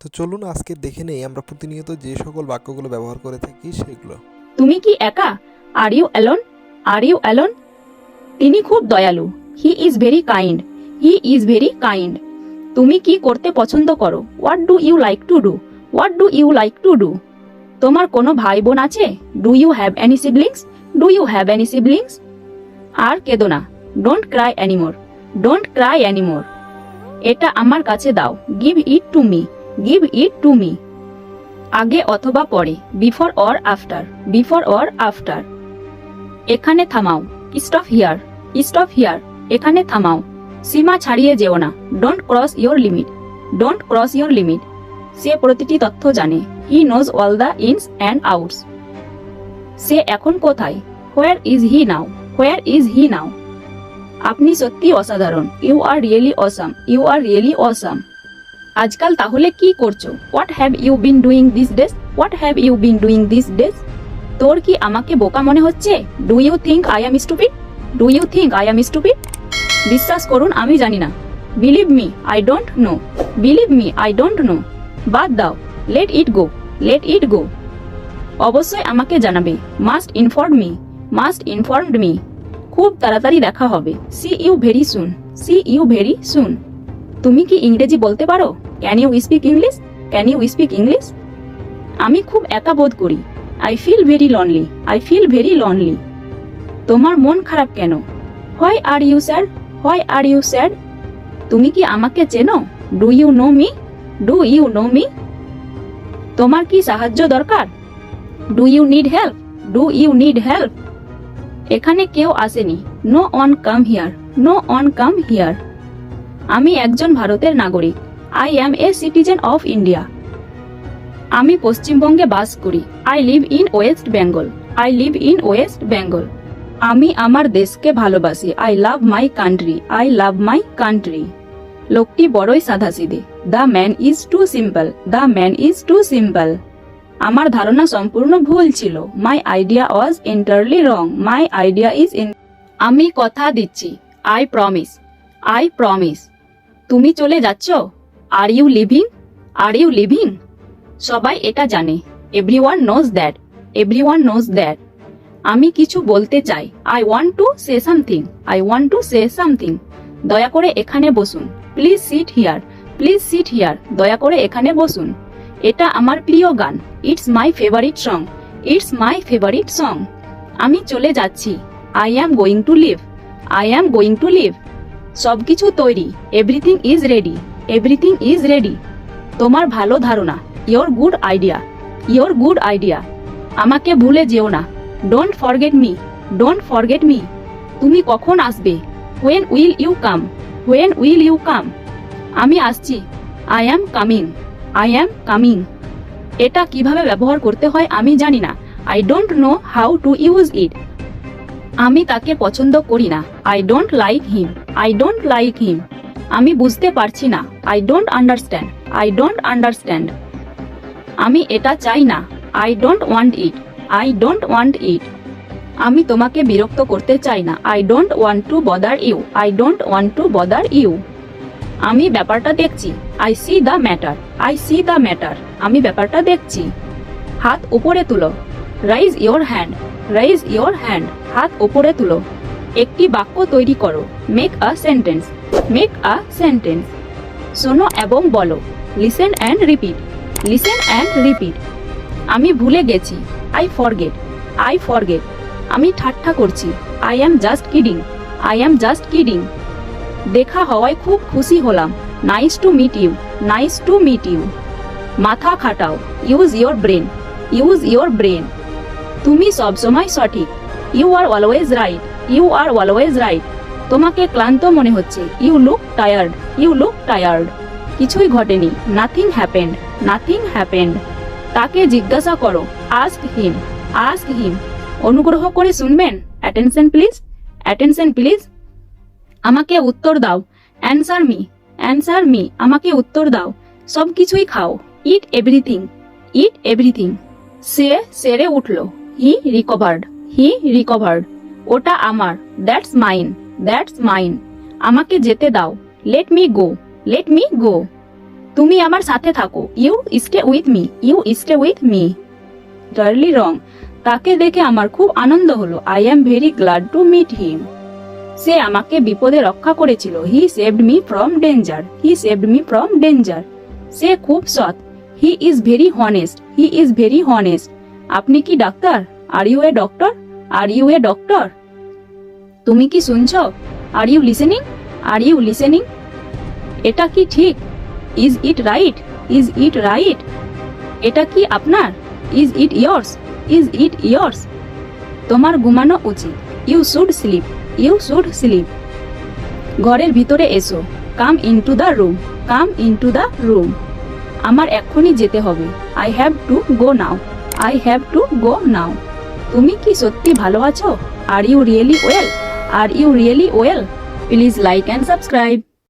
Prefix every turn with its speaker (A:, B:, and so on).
A: তো চলুন আজকে দেখে নেই আমরা প্রতিনিয়ত যে সকল বাক্যগুলো ব্যবহার করে থাকি সেগুলো।
B: তুমি কি একা? Are you alone? Are you alone? তিনি খুব দয়ালু। He is very kind. He is very kind. তুমি কি করতে পছন্দ করো? What do you like to do? What do you like to do? তোমার কোনো ভাই বোন আছে? Do you have any siblings? Do you have any siblings? আর কেঁদো না। Don't cry anymore. Don't cry anymore. এটা আমার কাছে দাও। Give it to me. Give it to me. আগে অথবা পরে, before or after, before or after. এখানে থামাও। Stop here. Stop here. এখানে থামাও। সীমা ছাড়িয়ে যেও না। Don't cross your limit. Don't cross your limit. সে প্রতিটি তথ্য জানে। He knows all the ins and outs. সে এখন কোথায়? Where is he now? Where is he now? আপনি সত্যি অসাধারণ। You are really awesome. You are really awesome. আজকাল তাহলে কি করছো? What have you been doing these days? What have you been doing these days? তোর কি আমাকে বোকা মনে হচ্ছে? Do you think I am stupid? Do you think I am stupid? বিশ্বাস করুন আমি জানি না। Believe me I don't know. Believe me I don't know. বাদ দাও। Let it go. Let it go. অবশ্যই আমাকে জানাবে। Must inform me. Must informed me. খুব তাড়াতাড়ি দেখা হবে। See you very soon. See you very soon. তুমি কি ইংরেজি বলতে পারো? Can you speak English? Can you speak English? আমি খুব একা বোধ করি। I feel very lonely. I feel very lonely. তোমার মন খারাপ কেন? Why are you sad? Why are you sad? তুমি কি আমাকে চেনো? Do you know me? Do you know me? তোমার কি সাহায্য দরকার? Do you need help? Do you need help? এখানে কেউ আসেনি। No one come here. No one come here. আমি একজন ভারতের নাগরিক। I am a citizen of India. আমি পশ্চিমবঙ্গে বাস করি। I live in West Bengal. I live in West Bengal. আমি আমার দেশকে ভালোবাসি। I love my country. I love my country. লোকটি বড়ই সাধাসিধে। The man is too simple. The man is too simple. আমার ধারণা সম্পূর্ণ ভুল ছিল। My idea was entirely wrong. My idea is আমি কথা দিচ্ছি। I promise. I promise. তুমি চলে যাচ্ছ? Are you leaving? Are you leaving? সবাই এটা জানে। Everyone knows that. Everyone knows that. আমি কিছু বলতে চাই। I want to say something. I want to say something. দয়া করে এখানে বসুন। Please sit here. Please sit here. দয়া করে এখানে বসুন। এটা আমার প্রিয় গান। It's my favourite song. It's my favourite song. আমি চলে যাচ্ছি। I am going to leave. I am going to leave. সবকিছু তৈরি। Everything is ready. Everything is ready. তোমার ভালো ধারণা। Your good idea. Your good idea. আমাকে ভুলে যেও না। Don't forget me. Don't forget me. তুমি কখন আসবে? When will you come? When will you come? আমি আসছি। I am coming. I am coming. এটা কিভাবে ব্যবহার করতে হয় আমি জানি না। I don't know how to use ইট। আমি তাকে পছন্দ করি না। I don't like him. I don't like him. আমি বুঝতে পারছি না। I don't understand. I don't understand. আমি এটা চাই না। I don't want it. I don't want it. আমি তোমাকে বিরক্ত করতে চাই না। I don't want to bother you. I don't want to bother you. আমি ব্যাপারটা দেখছি। I see the matter. I see the matter. আমি ব্যাপারটা দেখছি। হাত উপরে তুলো। Rise your hand. Rise your hand. হাত উপরে তুলো। একটি বাক্য তৈরি করো। Make a sentence. Make a sentence. শোনো এবং বলো। Listen and repeat. Listen and repeat. আমি ভুলে গেছি। I forget. I forget. আমি ঠাট্টা করছি। I am just kidding. I am just kidding. দেখা হওয়ায় খুব খুশি হলাম। Nice to meet you. Nice to meet you. মাথা খাটাও। Use your brain. Use your brain. তুমি সবসময় সঠিক। You are always right. You are always right. তোমাকে ক্লান্ত মনে হচ্ছে। You look tired. You look tired. কিছুই ঘটেনি। Nothing happened. Nothing happened. তাকে জিজ্ঞাসা করো। Ask him. Ask him. অনুগ্রহ করে শুনবেন। Attention please. Attention please. আমাকে উত্তর দাও। Answer me. Answer me. আমাকে উত্তর দাও। সব কিছুই খাও। ইট এভরিথিং। ইট এভরিথিং। সে সেরে উঠল। He recovered. He recovered. ওটা আমার। That's mine. That's mine. আমাকে যেতে দাও। Let me go. Let me go. তুমি আমার সাথে থাকো, you stay with me, you stay with me. ডার্লি রং, তাকে দেখে আমার খুব আনন্দ হলো, I am very glad to meet him. সে আমাকে বিপদে রক্ষা করেছিল, he saved me from danger, he saved me from danger. সে খুব সৎ, he is very honest, he is very honest. আপনি কি ডাক্তার? Are you a doctor? Are you a doctor? তুমি কি শুনছো? Are you listening? Are you listening? এটা কি ঠিক? Is it right? Is it right? এটা কি আপনার? Is it yours? Is it yours? তোমার ঘুমানো উচিত, you should sleep, you should sleep. ঘরের ভিতরে এসো, come into the room, come into the room. আমার এক্ষুনি যেতে হবে, I have to go now, I have to go now. তুমি কি সত্যি ভালো আছো? Are you really well? Are you really well? Please like and subscribe.